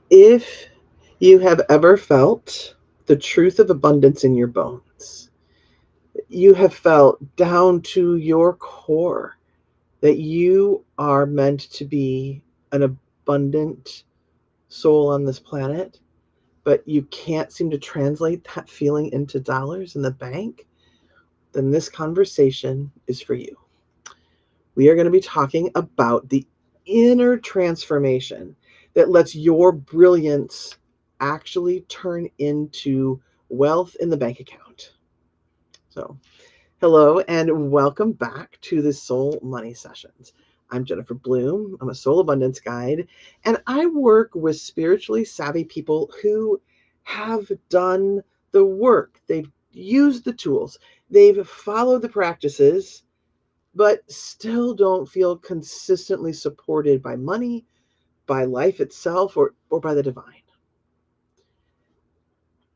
If you have ever felt the truth of abundance in your bones, you have felt down to your core that you are meant to be an abundant soul on this planet, but you can't seem to translate that feeling into dollars in the bank, then this conversation is for you. We are going to be talking about the inner transformation that lets your brilliance actually turn into wealth in the bank account. So, hello and welcome back to the Soul Money Sessions. I'm Jennifer Bloom. I'm a soul abundance guide, and I work with spiritually savvy people who have done the work. They've used the tools, they've followed the practices, but still don't feel consistently supported by money, by life itself, or by the divine.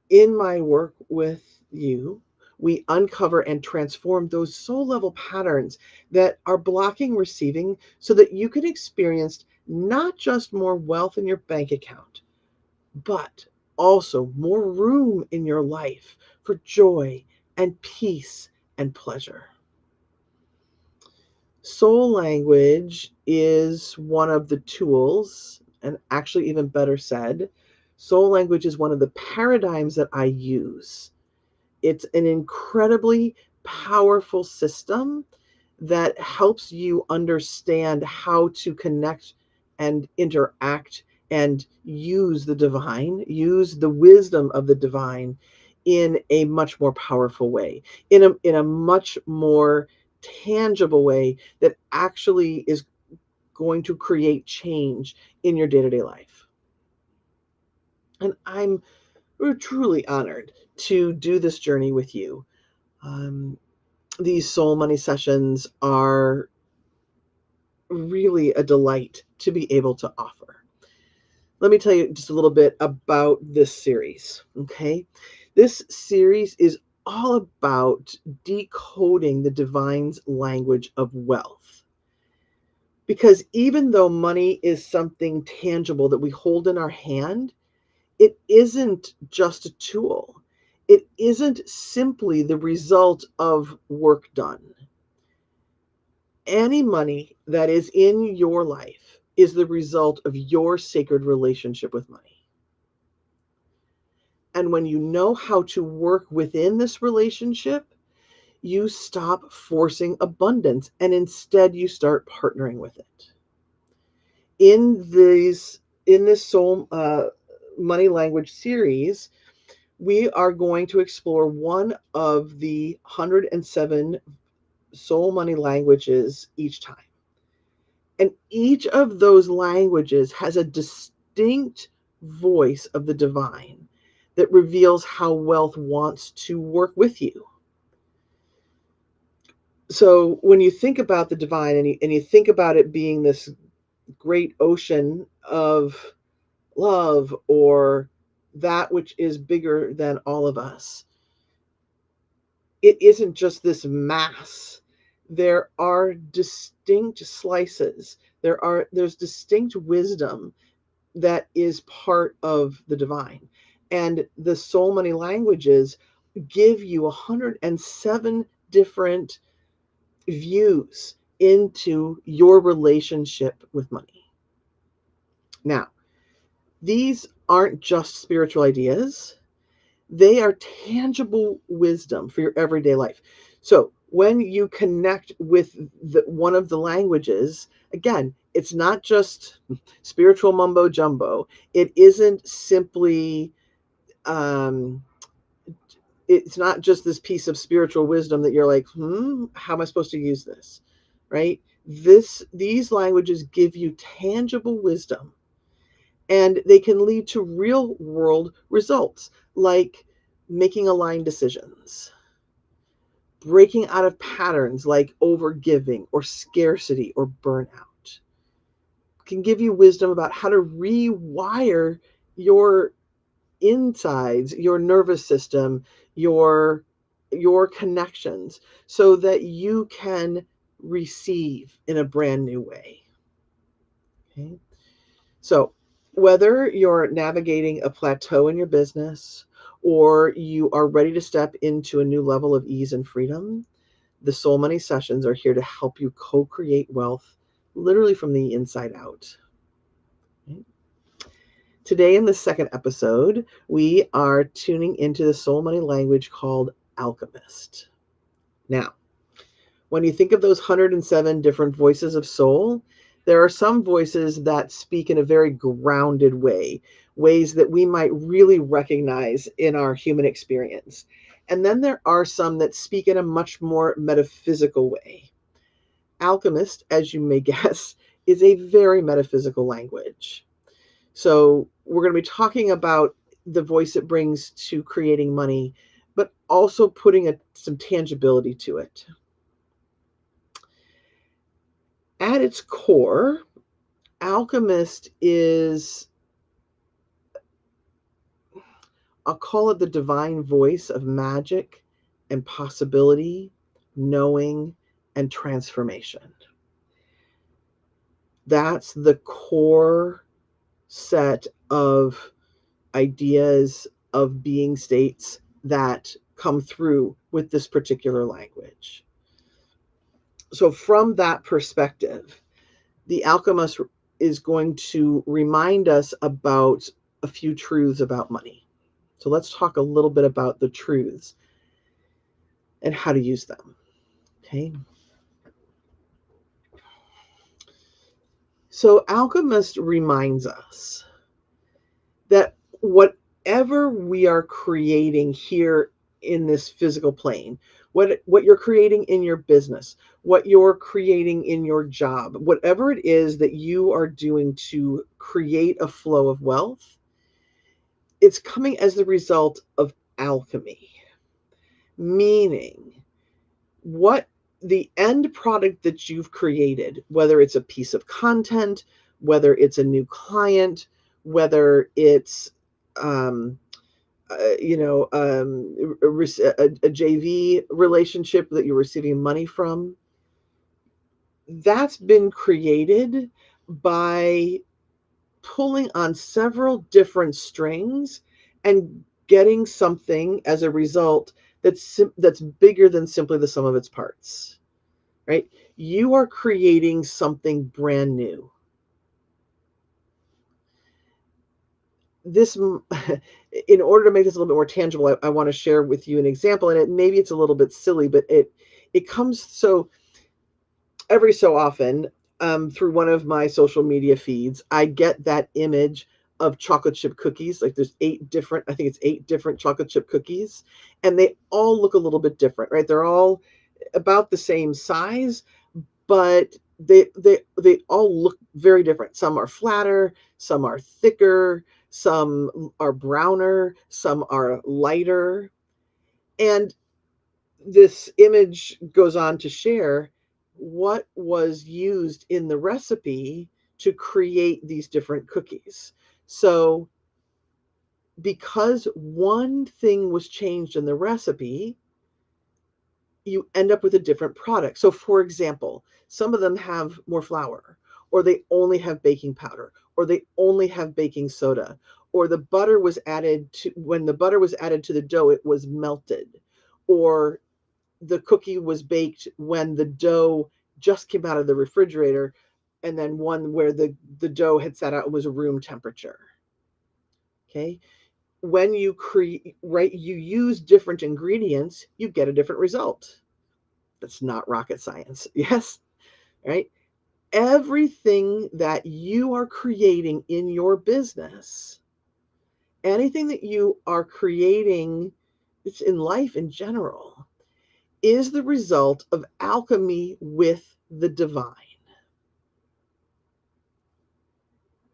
In my work with you, we uncover and transform those soul level patterns that are blocking receiving so that you can experience not just more wealth in your bank account, but also more room in your life for joy and peace and pleasure. Soul language is one of the tools, and actually, even better said, soul language is one of the paradigms that I use. It's an incredibly powerful system that helps you understand how to connect and interact and use the divine, use the wisdom of the divine in a much more powerful way, in a much more tangible way that actually is going to create change in your day-to-day life. And I'm truly honored to do this journey with you. Um, these soul money sessions are really a delight to be able to offer. Let me tell you just a little bit about this series, okay? This series is all about decoding the divine's language of wealth. Because even though money is something tangible that we hold in our hand, it isn't just a tool. It isn't simply the result of work done. Any money that is in your life is the result of your sacred relationship with money. And when you know how to work within this relationship, you stop forcing abundance and instead you start partnering with it. In this soul money language series, we are going to explore one of the 107 soul money languages each time. And each of those languages has a distinct voice of the divine that reveals how wealth wants to work with you. So when you think about the divine and you think about it being this great ocean of love or that which is bigger than all of us, it isn't just this mass. There are distinct slices. There's distinct wisdom that is part of the divine. And the soul money languages give you 107 different views into your relationship with money. Now, these aren't just spiritual ideas, they are tangible wisdom for your everyday life. So when you connect with one of the languages, again, it's not just spiritual mumbo jumbo. It isn't simply, um, it's not just this piece of spiritual wisdom that you're like, how am I supposed to use this? Right? These languages give you tangible wisdom and they can lead to real world results like making aligned decisions, breaking out of patterns like overgiving or scarcity or burnout. Can give you wisdom about how to rewire your insides, your nervous system, your your connections so that you can receive in a brand new way. Okay? So, Whether you're navigating a plateau in your business or you are ready to step into a new level of ease and freedom, the Soul Money sessions are here to help you co-create wealth literally from the inside out. Today, in the second episode, we are tuning into the soul money language called Alchemist. Now, when you think of those 107 different voices of soul, there are some voices that speak in a very grounded way, ways that we might really recognize in our human experience. And then there are some that speak in a much more metaphysical way. Alchemist, as you may guess, is a very metaphysical language. So we're going to be talking about the voice it brings to creating money, but also putting some tangibility to it. At its core, Alchemist is, I'll call it the divine voice of magic and possibility, knowing, and transformation. That's the core set of ideas, of being states that come through with this particular language. So from that perspective, the alchemist is going to remind us about a few truths about money. So let's talk a little bit about the truths and how to use them. Okay. So alchemist reminds us that whatever we are creating here in this physical plane, what you're creating in your business, what you're creating in your job, whatever it is that you are doing to create a flow of wealth, it's coming as the result of alchemy. Meaning, what the end product that you've created, whether it's a piece of content, whether it's a new client, whether it's a JV relationship that you're receiving money from, that's been created by pulling on several different strings and getting something as a result that's bigger than simply the sum of its parts, right? You are creating something brand new. This in order to make this a little bit more tangible, I want to share with you an example, and maybe it's a little bit silly, but it comes so every so often, through one of my social media feeds, I get that image of chocolate chip cookies. Like there's I think it's 8 different chocolate chip cookies, and they all look a little bit different, right? They're all about the same size, but they all look very different. Some are flatter, some are thicker, some are browner, some are lighter. And this image goes on to share what was used in the recipe to create these different cookies. So because one thing was changed in the recipe, you end up with a different product. So for example, some of them have more flour, or they only have baking powder, or they only have baking soda, or the butter was added to, when the butter was added to the dough, it was melted, or the cookie was baked when the dough just came out of the refrigerator, and then one where the dough had sat out and was room temperature. Okay. When you create, right, you use different ingredients, you get a different result. That's not rocket science. Yes. Right. Everything that you are creating in your business, anything that you are creating, it's in life in general, is the result of alchemy with the divine.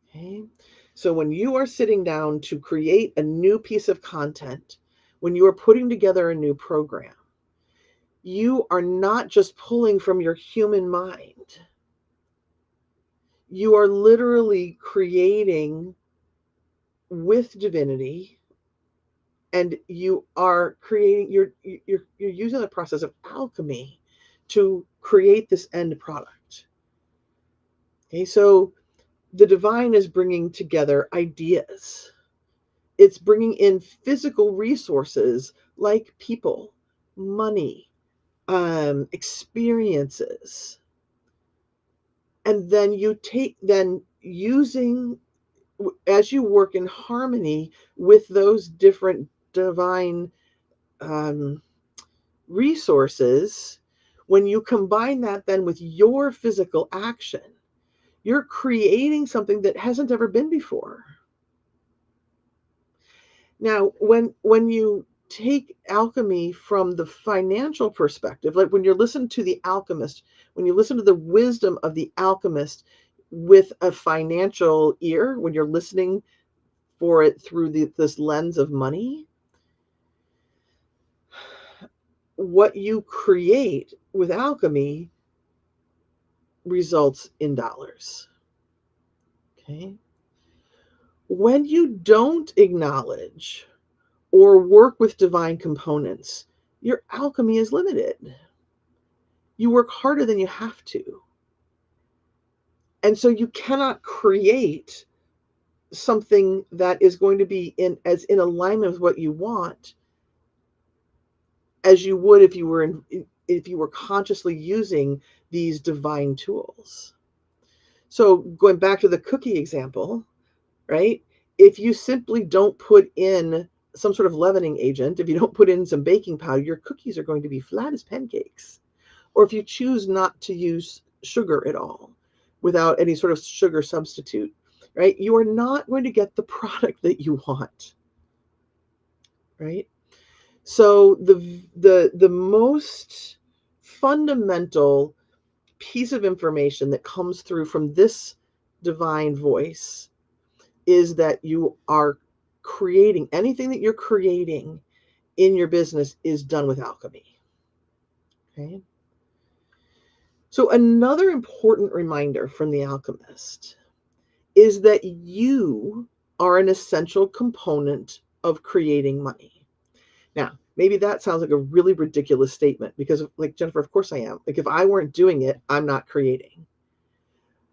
Okay. So when you are sitting down to create a new piece of content, when you are putting together a new program, you are not just pulling from your human mind. You are literally creating with divinity, and you are creating, you're using the process of alchemy to create this end product. Okay, so the divine is bringing together ideas. It's bringing in physical resources like people, money, experiences. And then using, as you work in harmony with those different divine um, resources, when you combine that then with your physical action, you're creating something that hasn't ever been before. Now, when you take alchemy from the financial perspective, like when you're listening to the alchemist, when you listen to the wisdom of the alchemist with a financial ear, when you're listening for it through this lens of money, what you create with alchemy results in dollars. Okay. When you don't acknowledge or work with divine components, your alchemy is limited. You work harder than you have to. And so you cannot create something that is going to be in alignment with what you want as you would if you were consciously using these divine tools. So going back to the cookie example, right? If you simply don't put in some sort of leavening agent, if you don't put in some baking powder, your cookies are going to be flat as pancakes. Or if you choose not to use sugar at all without any sort of sugar substitute, right? You are not going to get the product that you want, right? So the most fundamental piece of information that comes through from this divine voice is that you are creating anything that you're creating in your business is done with alchemy. Okay. So another important reminder from the alchemist is that you are an essential component of creating money. Now, maybe that sounds like a really ridiculous statement because, like, Jennifer, of course I am. Like, if I weren't doing it, I'm not creating.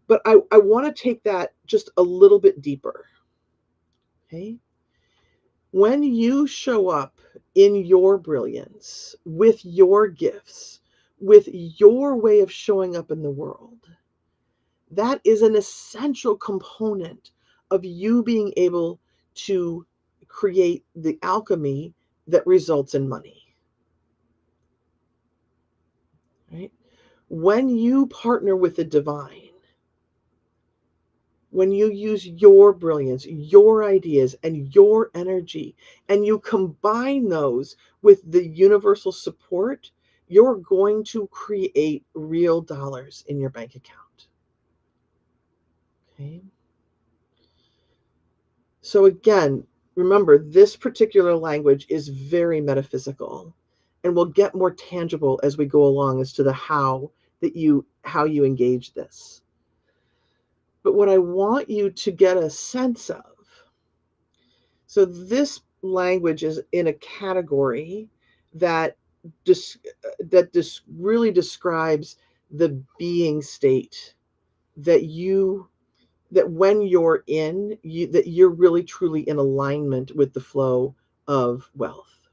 But I want to take that just a little bit deeper. Okay. When you show up in your brilliance, with your gifts, with your way of showing up in the world, that is an essential component of you being able to create the alchemy that results in money. Right? When you partner with the divine, when you use your brilliance, your ideas, and your energy, and you combine those with the universal support, you're going to create real dollars in your bank account. Okay. So again, remember, this particular language is very metaphysical and will get more tangible as we go along as to the how you engage this. But what I want you to get a sense of, so this language is in a category that really describes the being state that when you're in, that you're really truly in alignment with the flow of wealth.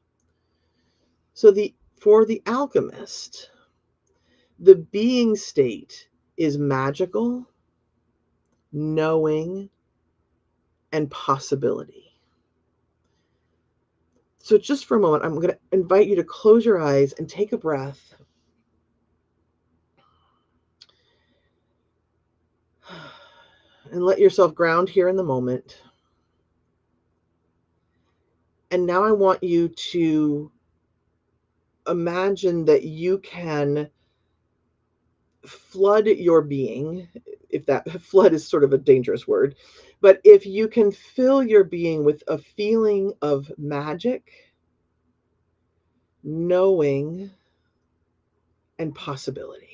So for the alchemist, the being state is magical, knowing, and possibility. So just for a moment, I'm going to invite you to close your eyes and take a breath. And let yourself ground here in the moment. And now I want you to imagine that you can flood your being, if that flood is sort of a dangerous word, but if you can fill your being with a feeling of magic, knowing, and possibility.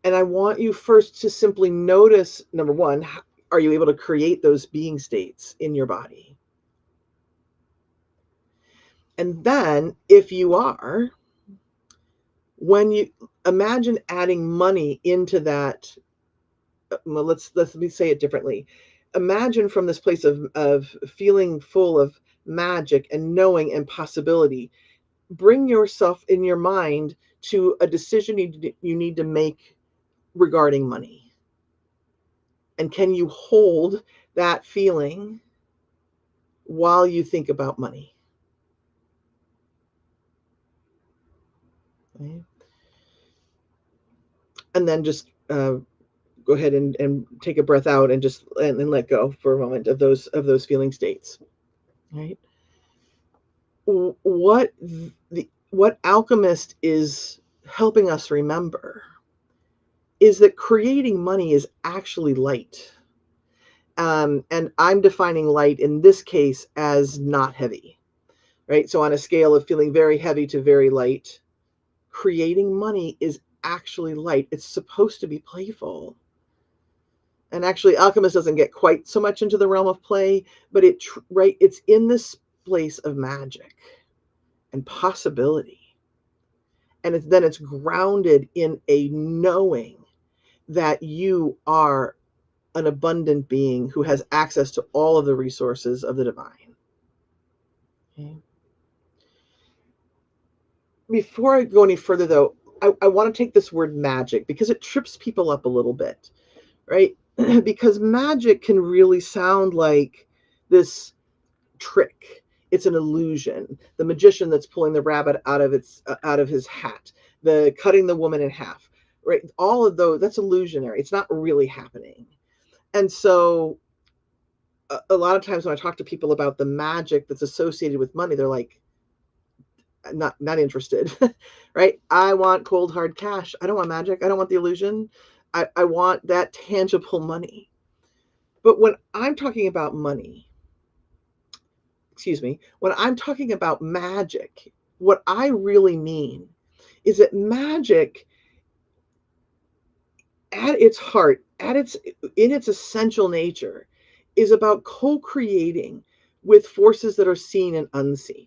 And I want you first to simply notice, number one, are you able to create those being states in your body? And then, if you are, when you Imagine adding money into that. Well, let me say it differently. Imagine from this place of feeling full of magic and knowing and possibility. Bring yourself in your mind to a decision you need to make regarding money. And can you hold that feeling while you think about money? Okay. And then just go ahead and take a breath out and just and let go for a moment of those feeling states. Right? What Alchemist is helping us remember is that creating money is actually light. And I'm defining light in this case as not heavy, right? So on a scale of feeling very heavy to very light, creating money is actually light. It's supposed to be playful. And actually, Alchemist doesn't get quite so much into the realm of play, but it's in this place of magic and possibility. And then it's grounded in a knowing that you are an abundant being who has access to all of the resources of the divine. Okay. Before I go any further, though, I want to take this word magic because it trips people up a little bit, right? Because magic can really sound like this trick. It's an illusion. The magician that's pulling the rabbit out of his hat, the cutting the woman in half, right? All of those, that's illusionary. It's not really happening. And so a lot of times when I talk to people about the magic that's associated with money, they're like, not interested. Right? I want cold hard cash. I don't want magic. I don't want the illusion. I want that tangible money. But when I'm talking about money, excuse me, when I'm talking about magic, what I really mean is that magic at its heart, in its essential nature, is about co-creating with forces that are seen and unseen.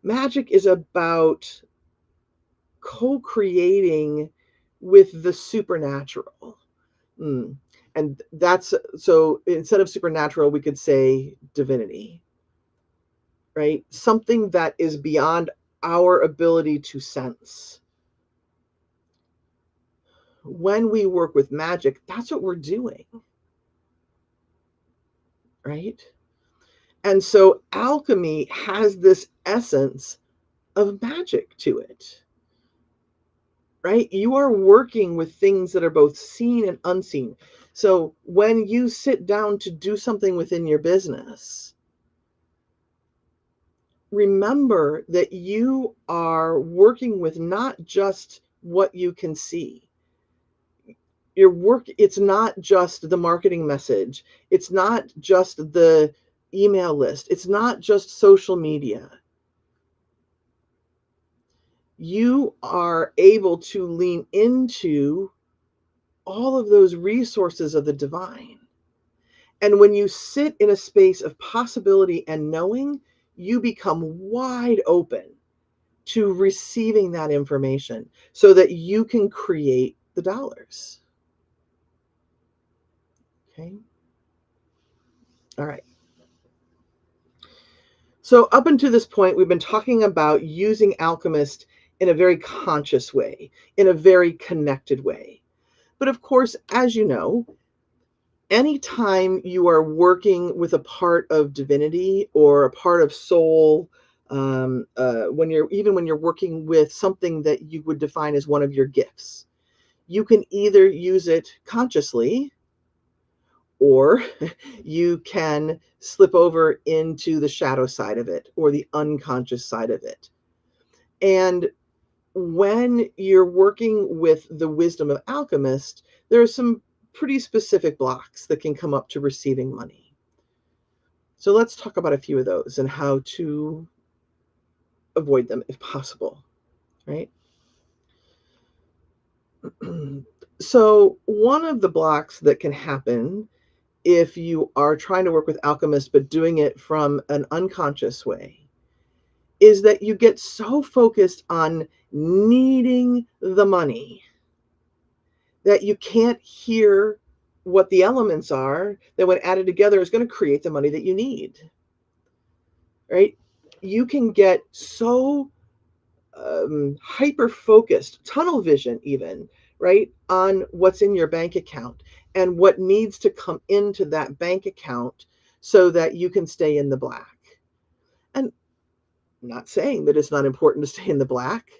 Magic is about co-creating with the supernatural. And that's so instead of supernatural, we could say divinity, right? Something that is beyond our ability to sense. When we work with magic, that's what we're doing, right? And so alchemy has this essence of magic to it, right? You are working with things that are both seen and unseen. So when you sit down to do something within your business, remember that you are working with not just what you can see. Your work, it's not just the marketing message. It's not just the email list. It's not just social media. You are able to lean into all of those resources of the divine. And when you sit in a space of possibility and knowing, you become wide open to receiving that information so that you can create the dollars. Okay. All right. So up until this point, we've been talking about using Alchemist in a very conscious way, in a very connected way. But of course, as you know, anytime you are working with a part of divinity or a part of soul, when you're working with something that you would define as one of your gifts, you can either use it consciously or you can slip over into the shadow side of it or the unconscious side of it. And when you're working with the wisdom of Alchemist, there are some pretty specific blocks that can come up to receiving money. So let's talk about a few of those and how to avoid them if possible, right? So one of the blocks that can happen if you are trying to work with Alchemist but doing it from an unconscious way is that you get so focused on needing the money that you can't hear what the elements are that when added together is going to create the money that you need, right? You can get so hyper focused, tunnel vision even, right, on what's in your bank account and what needs to come into that bank account so that you can stay in the black. And I'm not saying that it's not important to stay in the black.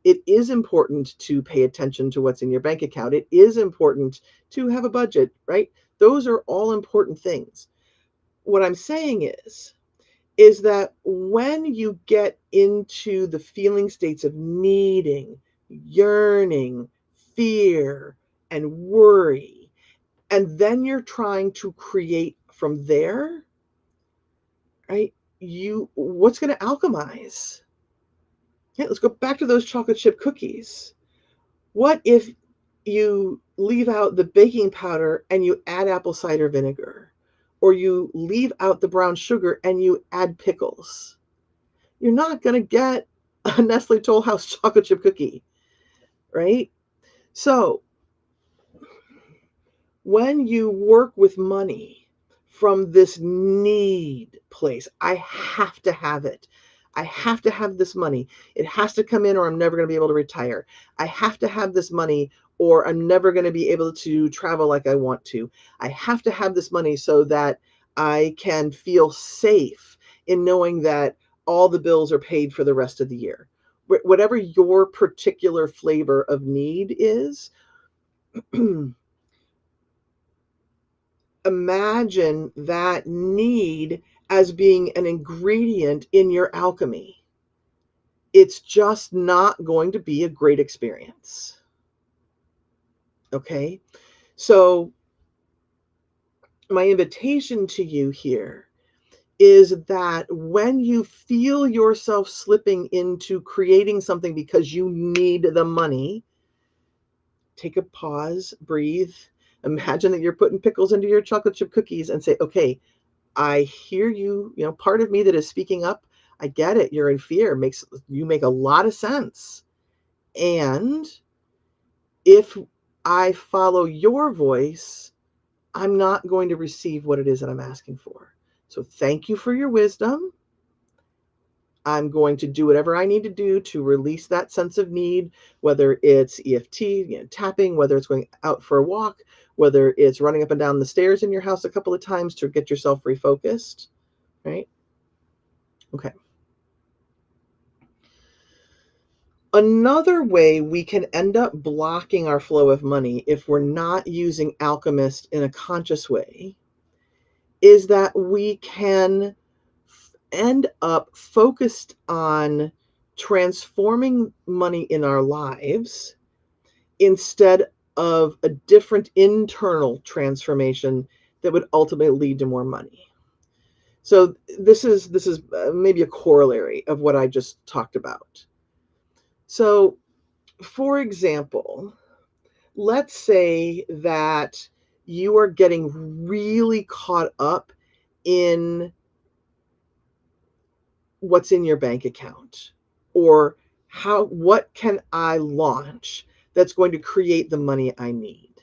It is important to pay attention to what's in your bank account. It is important to have a budget, right? Those are all important things. What I'm saying is that when you get into the feeling states of needing, yearning, fear, and worry, and then you're trying to create from there, right? What's going to alchemize? Yeah, let's go back to those chocolate chip cookies. What if you leave out the baking powder and you add apple cider vinegar? Or you leave out the brown sugar and you add pickles? You're not going to get a Nestle Toll House chocolate chip cookie, right? So when you work with money from this need place, I have to have it. I have to have this money. It has to come in or I'm never going to be able to retire. I have to have this money or I'm never going to be able to travel like I want to. I have to have this money so that I can feel safe in knowing that all the bills are paid for the rest of the year. Whatever your particular flavor of need is, imagine that need as being an ingredient in your alchemy. It's just not going to be a great experience. Okay? So, my invitation to you here is that when you feel yourself slipping into creating something because you need the money, take a pause, breathe. Imagine that you're putting pickles into your chocolate chip cookies and say, okay, I hear you, part of me that is speaking up. I get it. You're in fear. You make a lot of sense. And if I follow your voice, I'm not going to receive what it is that I'm asking for. So thank you for your wisdom. I'm going to do whatever I need to do to release that sense of need, whether it's EFT, tapping, whether it's going out for a walk, whether it's running up and down the stairs in your house a couple of times to get yourself refocused, right? Okay. Another way we can end up blocking our flow of money if we're not using Alchemist in a conscious way is that we can end up focused on transforming money in our lives instead of a different internal transformation that would ultimately lead to more money. So this is maybe a corollary of what I just talked about. So, for example, let's say that you are getting really caught up in what's in your bank account or what can I launch that's going to create the money I need.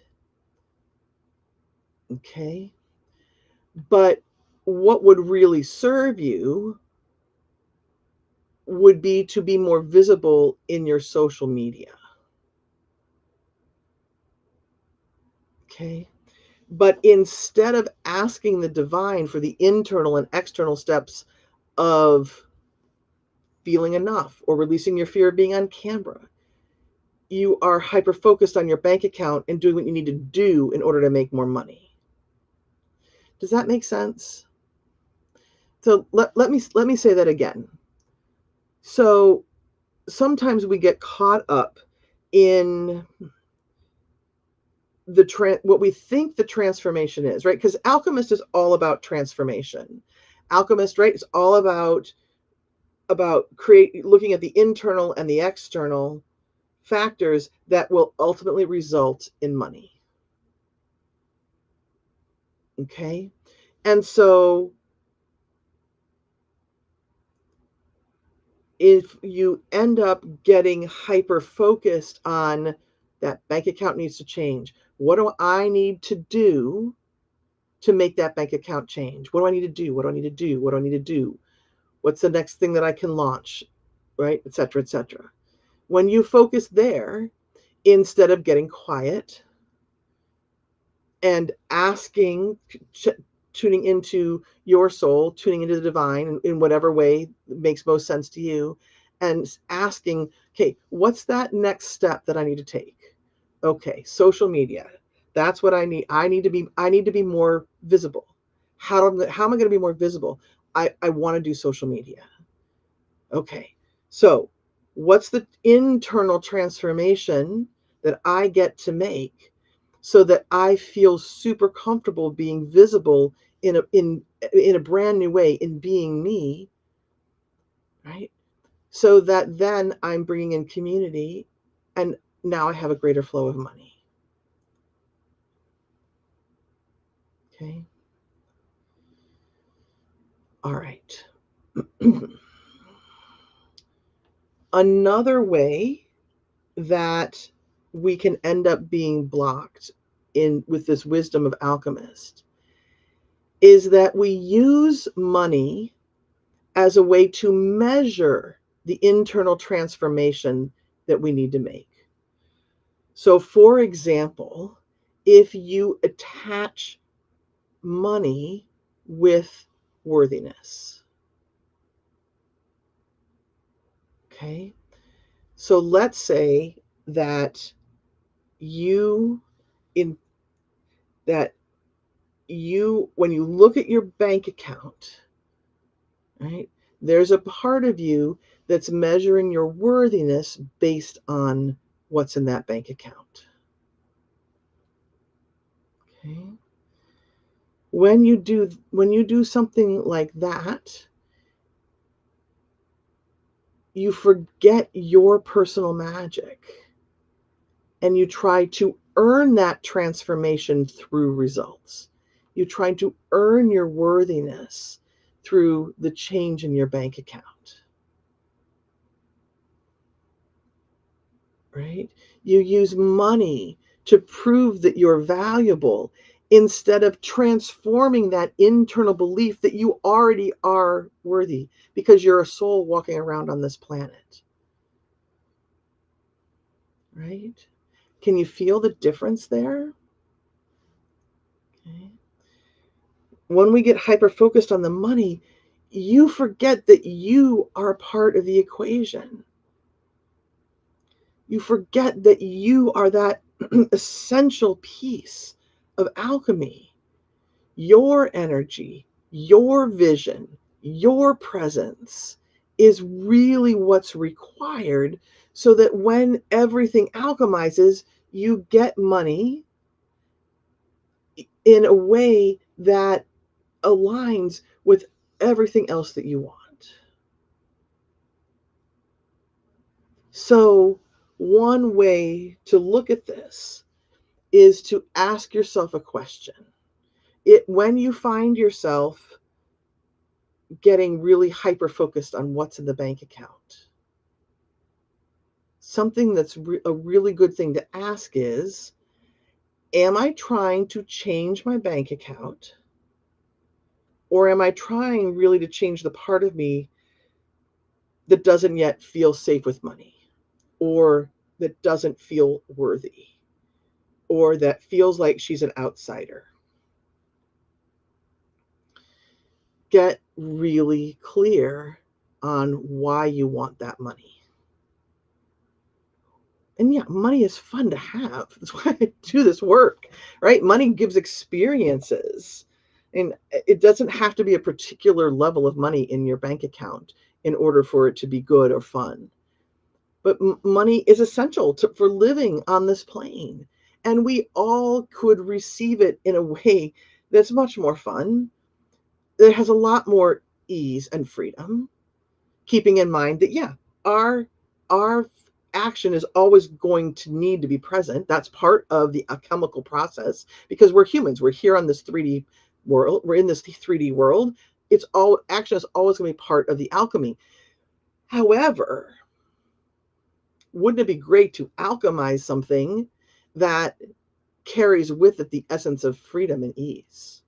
Okay? But what would really serve you would be to be more visible in your social media. Okay? But instead of asking the divine for the internal and external steps of feeling enough or releasing your fear of being on camera, you are hyper focused on your bank account and doing what you need to do in order to make more money. Does that make sense? So let me say that again. So sometimes we get caught up in what we think the transformation is, right? Because Alchemist is all about transformation. Alchemist, right, is all about looking at the internal and the external factors that will ultimately result in money. Okay? And so if you end up getting hyper focused on that bank account needs to change, what do I need to do to make that bank account change? What do I need to do? What do I need to do? What do I need to do? What's the next thing that I can launch? Right? Et cetera, et cetera. When you focus there, instead of getting quiet and asking, tuning into your soul, tuning into the divine in whatever way makes most sense to you, and asking, okay, what's that next step that I need to take? Okay, social media. That's what I need. I need to be more visible. How am I going to be more visible? I want to do social media. Okay. So, what's the internal transformation that I get to make so that I feel super comfortable being visible in a brand new way, in being me, right? So that then I'm bringing in community, and now I have a greater flow of money. Okay. All right. Another way that we can end up being blocked in with this wisdom of Alchemist is that we use money as a way to measure the internal transformation that we need to make. So, for example, if you attach money with worthiness, okay? So let's say that you in that you when you look at your bank account, right? There's a part of you that's measuring your worthiness based on what's in that bank account. Okay? When you do something like that, you forget your personal magic and you try to earn that transformation through results. You try to earn your worthiness through the change in your bank account. Right? You use money to prove that you're valuable instead of transforming that internal belief that you already are worthy because you're a soul walking around on this planet. Right? Can you feel the difference there? Okay. When we get hyper focused on the money, you forget that you are a part of the equation. You forget that you are that essential piece of alchemy. Your energy, your vision, your presence is really what's required so that when everything alchemizes, you get money in a way that aligns with everything else that you want. So, one way to look at this is to ask yourself a question. When you find yourself getting really hyper focused on what's in the bank account, something that's a really good thing to ask is, am I trying to change my bank account? Or am I trying really to change the part of me that doesn't yet feel safe with money, or that doesn't feel worthy, or that feels like she's an outsider? Get really clear on why you want that money. And yeah, money is fun to have. That's why I do this work, right? Money gives experiences. And it doesn't have to be a particular level of money in your bank account in order for it to be good or fun. But money is essential for living on this plane. And we all could receive it in a way that's much more fun, that has a lot more ease and freedom, keeping in mind that, yeah, our action is always going to need to be present. That's part of the alchemical process because we're humans. We're here on this 3D world. We're in this 3D world. It's all action is always going to be part of the alchemy. However, wouldn't it be great to alchemize something that carries with it the essence of freedom and ease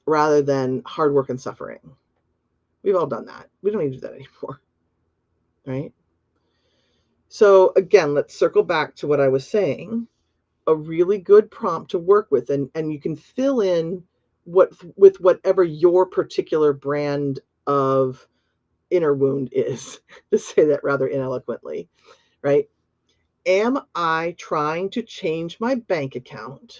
rather than hard work and suffering? We've all done that. We don't need to do that anymore, right? So again, let's circle back to what I was saying. A really good prompt to work with, and you can fill in with whatever your particular brand of inner wound is, to say that rather ineloquently, right? Am I trying to change my bank account,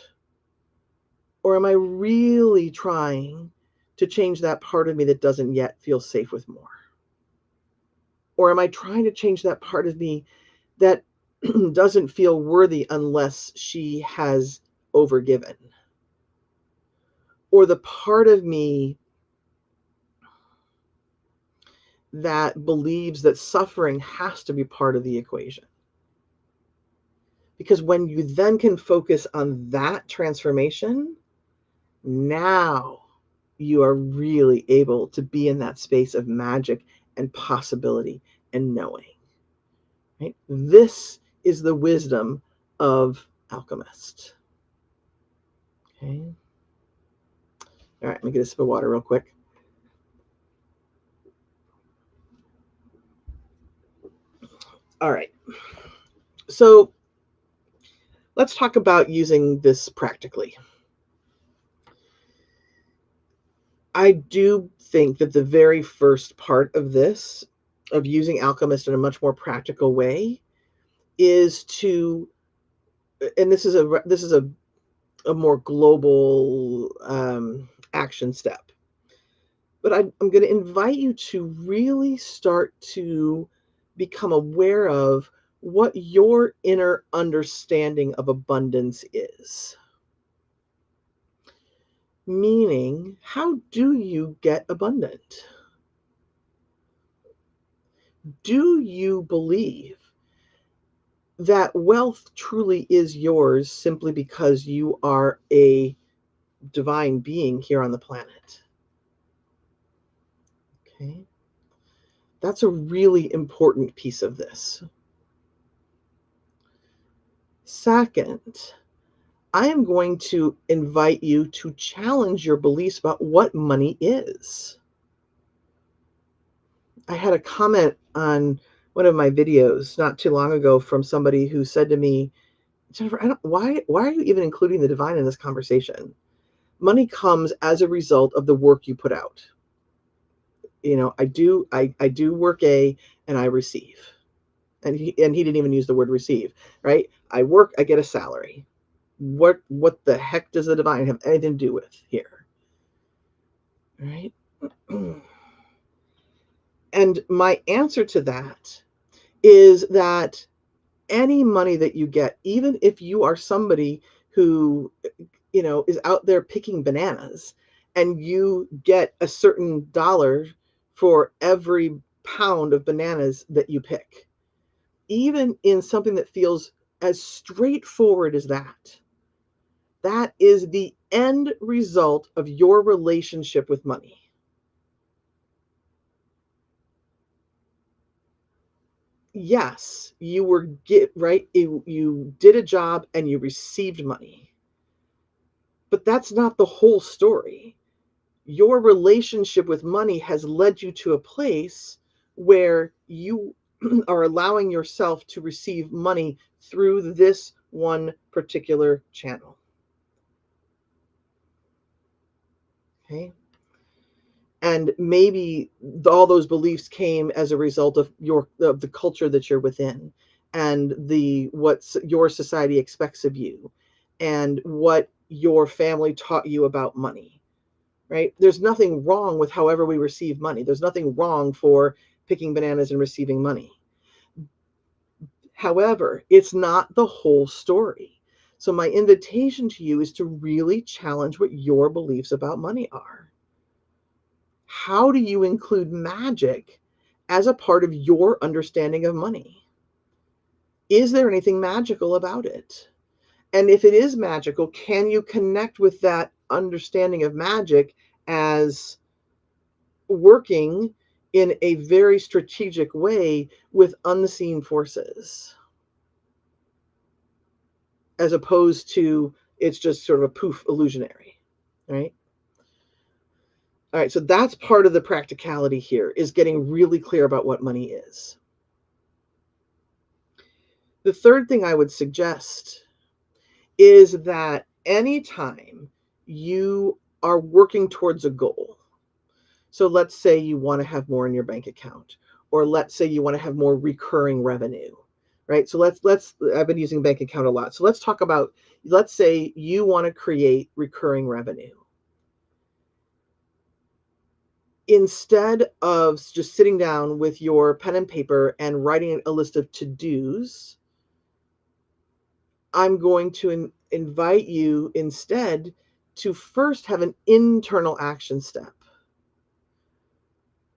or am I really trying to change that part of me that doesn't yet feel safe with more? Or am I trying to change that part of me that doesn't feel worthy unless she has overgiven? Or the part of me that believes that suffering has to be part of the equation? Because when you then can focus on that transformation, now you are really able to be in that space of magic and possibility and knowing. Right? This is the wisdom of Alchemist. Okay. All right, let me get a sip of water real quick. All right. So let's talk about using this practically. I do think that the very first part of this, of using Alchemist in a much more practical way, is to, and this is a more global action step. But I'm going to invite you to really start to become aware of what your inner understanding of abundance is. Meaning, how do you get abundant? Do you believe that wealth truly is yours simply because you are a divine being here on the planet? Okay. That's a really important piece of this. Second, I am going to invite you to challenge your beliefs about what money is. I had a comment on one of my videos not too long ago from somebody who said to me, Jennifer, why are you even including the divine in this conversation? Money comes as a result of the work you put out. You know, I do work A and I receive. And he didn't even use the word receive, right? I work, I get a salary. What the heck does the divine have anything to do with here? Right? And my answer to that is that any money that you get, even if you are somebody who, you know, is out there picking bananas and you get a certain dollar for every pound of bananas that you pick, even in something that feels as straightforward as that, that is the end result of your relationship with money. Yes, you did a job and you received money. But that's not the whole story. Your relationship with money has led you to a place where you are allowing yourself to receive money through this one particular channel. Okay? And maybe all those beliefs came as a result of the culture that you're within, and the what your society expects of you, and what your family taught you about money. Right? There's nothing wrong with however we receive money. There's nothing wrong for picking bananas and receiving money. However, it's not the whole story. So my invitation to you is to really challenge what your beliefs about money are. How do you include magic as a part of your understanding of money? Is there anything magical about it? And if it is magical, can you connect with that understanding of magic as working in a very strategic way with unseen forces, as opposed to it's just sort of a poof illusionary, right? All right, so that's part of the practicality here, is getting really clear about what money is. The third thing I would suggest is that anytime you are working towards a goal, so let's say you want to have more in your bank account, or let's say you want to have more recurring revenue, right? So let's I've been using bank account a lot. So let's talk about, let's say you want to create recurring revenue. Instead of just sitting down with your pen and paper and writing a list of to-dos, I'm going to invite you instead to first have an internal action step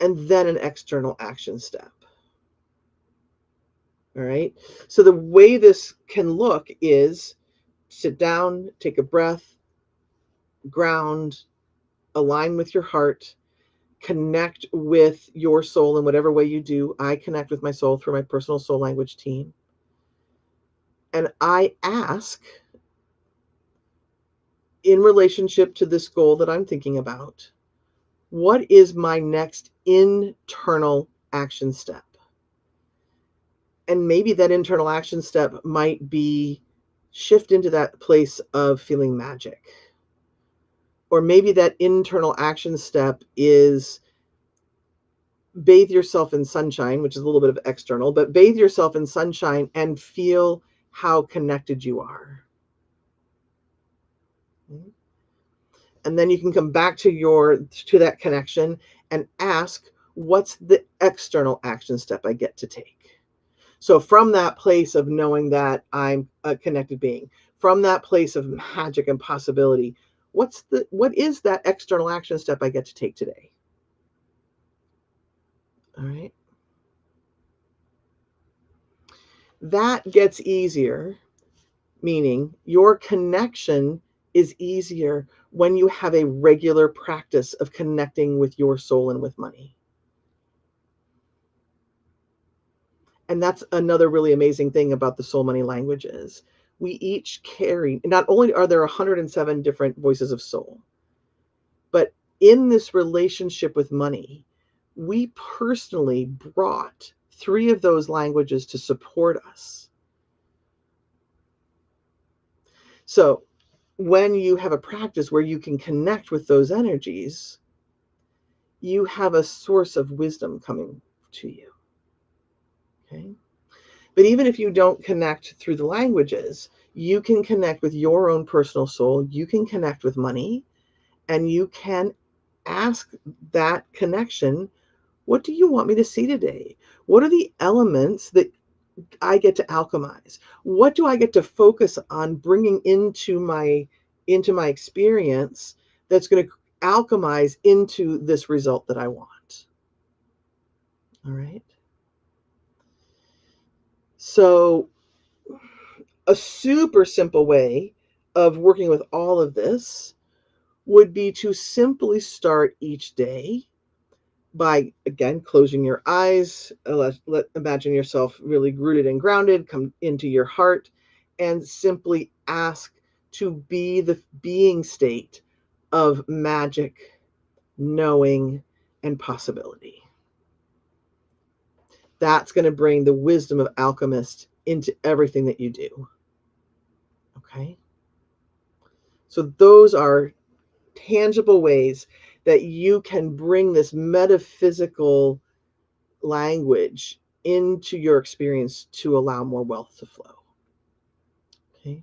and then an external action step. All right. So the way this can look is sit down, take a breath, ground, align with your heart, connect with your soul in whatever way you do. I connect with my soul through my personal soul language team. And I ask, in relationship to this goal that I'm thinking about, what is my next internal action step? And maybe that internal action step might be shift into that place of feeling magic. Or maybe that internal action step is bathe yourself in sunshine, which is a little bit of external, but bathe yourself in sunshine and feel how connected you are. And then you can come back to that connection and ask, what's the external action step I get to take? So from that place of knowing that I'm a connected being, from that place of magic and possibility, what is that external action step I get to take today? All right. That gets easier, meaning your connection is easier when you have a regular practice of connecting with your soul and with money. And that's another really amazing thing about the soul money languages. We each carry, not only are there 107 different voices of soul, but in this relationship with money, we personally brought 3 of those languages to support us. So when you have a practice where you can connect with those energies, you have a source of wisdom coming to you. Okay. But even if you don't connect through the languages, you can connect with your own personal soul. You can connect with money, and you can ask that connection, what do you want me to see today? What are the elements that I get to alchemize? What do I get to focus on bringing into my experience that's going to alchemize into this result that I want? All right. So a super simple way of working with all of this would be to simply start each day by, again, closing your eyes. Imagine yourself really rooted and grounded, come into your heart, and simply ask to be the being state of magic, knowing, and possibility. That's going to bring the wisdom of Alchemist into everything that you do. Okay? So those are tangible ways that you can bring this metaphysical language into your experience to allow more wealth to flow. Okay.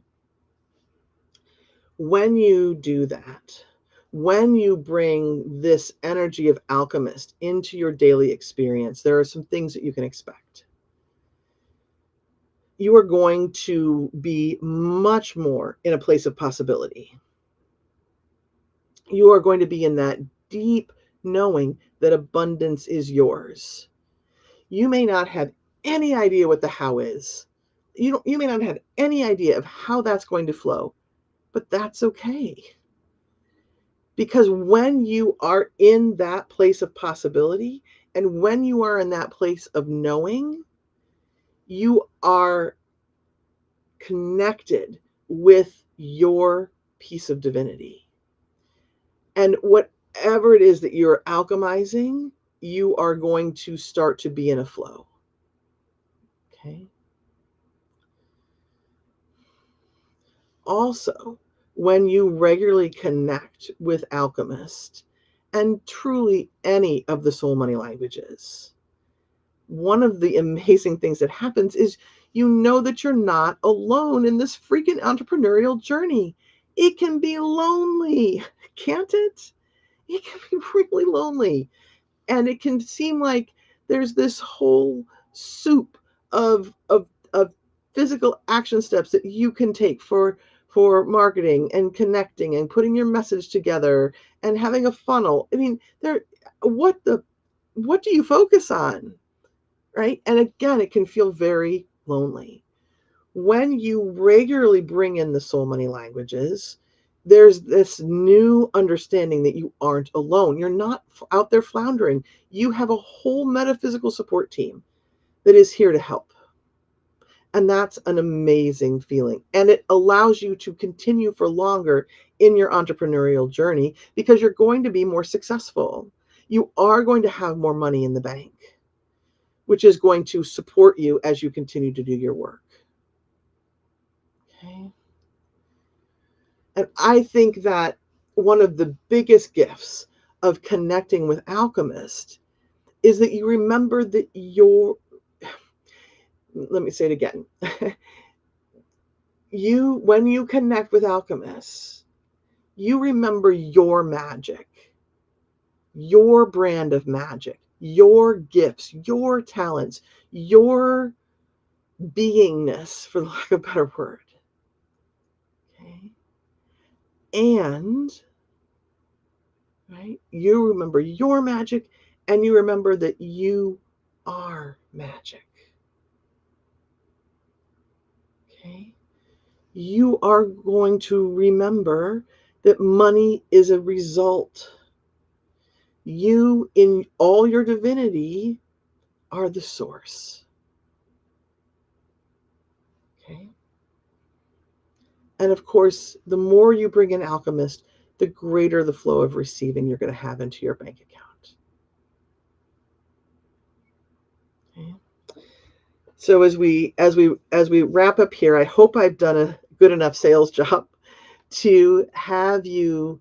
When you do that, when you bring this energy of Alchemist into your daily experience, there are some things that you can expect. You are going to be much more in a place of possibility. You are going to be in that deep knowing that abundance is yours. You may not have any idea what the how is. You may not have any idea of how that's going to flow, but that's okay. Because when you are in that place of possibility And when you are in that place of knowing, you are connected with your piece of divinity. And whatever it is that you're alchemizing, you are going to start to be in a flow. Okay. Also, when you regularly connect with Alchemist and truly any of the soul money languages, one of the amazing things that happens is you know that you're not alone in this freaking entrepreneurial journey. It can be lonely, can't it? It can be really lonely. And it can seem like there's this whole soup of physical action steps that you can take for marketing and connecting and putting your message together and having a funnel. I mean, what do you focus on? Right? And again, it can feel very lonely. When you regularly bring in the soul money languages, there's this new understanding that you aren't alone. You're not out there floundering. You have a whole metaphysical support team that is here to help. And that's an amazing feeling. And it allows you to continue for longer in your entrepreneurial journey because you're going to be more successful. You are going to have more money in the bank, which is going to support you as you continue to do your work. Okay. And I think that one of the biggest gifts of connecting with Alchemist is that you remember that let me say it again. When you connect with Alchemist, you remember your magic, your brand of magic, your gifts, your talents, your beingness, for lack of a better word. Okay. And, right, you remember your magic and you remember that you are magic. Okay. You are going to remember that money is a result. You, in all your divinity, are the source. Okay. And of course, the more you bring in Alchemist, the greater the flow of receiving you're going to have into your bank account. Okay. So as we wrap up here, I hope I've done a good enough sales job to have you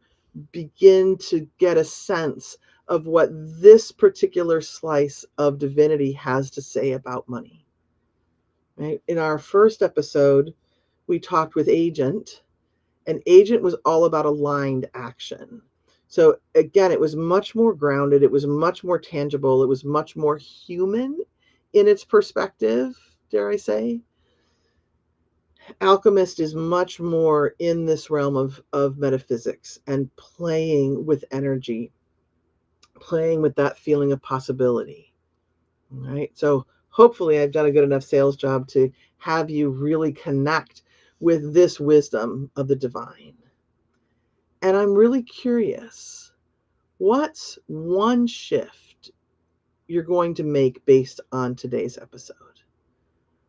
begin to get a sense of what this particular slice of divinity has to say about money. Right? In our first episode, we talked with Agent, and Agent was all about aligned action. So again, it was much more grounded, it was much more tangible, it was much more human in its perspective, dare I say. Alchemist is much more in this realm of metaphysics and playing with energy, playing with that feeling of possibility. All right. So hopefully I've done a good enough sales job to have you really connect with this wisdom of the divine. And I'm really curious, what's one shift you're going to make based on today's episode?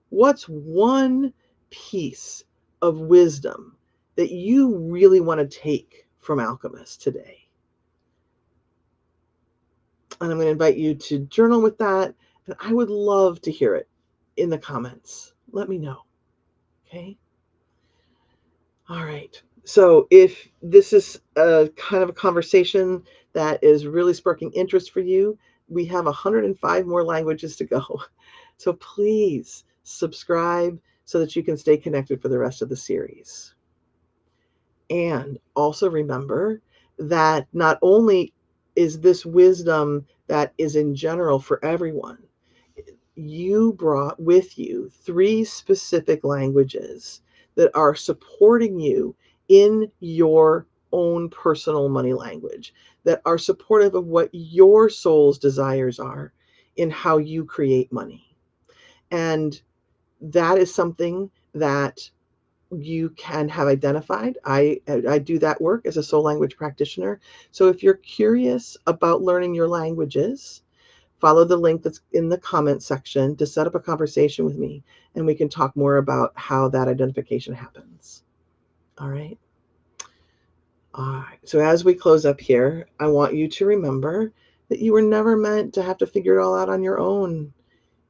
What's one piece of wisdom that you really want to take from Alchemist today? And I'm going to invite you to journal with that. And I would love to hear it in the comments. Let me know. Okay. All right. So if this is a kind of a conversation that is really sparking interest for you, we have 105 more languages to go. So please subscribe so that you can stay connected for the rest of the series. And also remember that not only is this wisdom that is in general for everyone, you brought with you 3 specific languages that are supporting you in your own personal money language, that are supportive of what your soul's desires are in how you create money. And that is something that you can have identified. I do that work as a soul language practitioner. So if you're curious about learning your languages, follow the link that's in the comment section to set up a conversation with me, and we can talk more about how that identification happens. All right. All right. So as we close up here, I want you to remember that you were never meant to have to figure it all out on your own.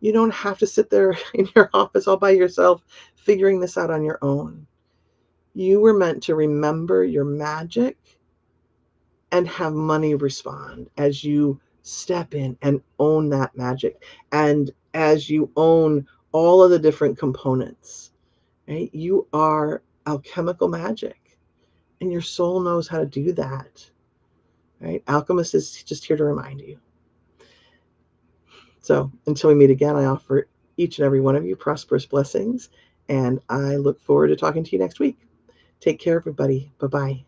You don't have to sit there in your office all by yourself figuring this out on your own. You were meant to remember your magic and have money respond as you step in and own that magic. And as you own all of the different components, right? You are alchemical magic, and your soul knows how to do that, right? Alchemist is just here to remind you. So until we meet again, I offer each and every one of you prosperous blessings, and I look forward to talking to you next week. Take care, everybody. Bye-bye.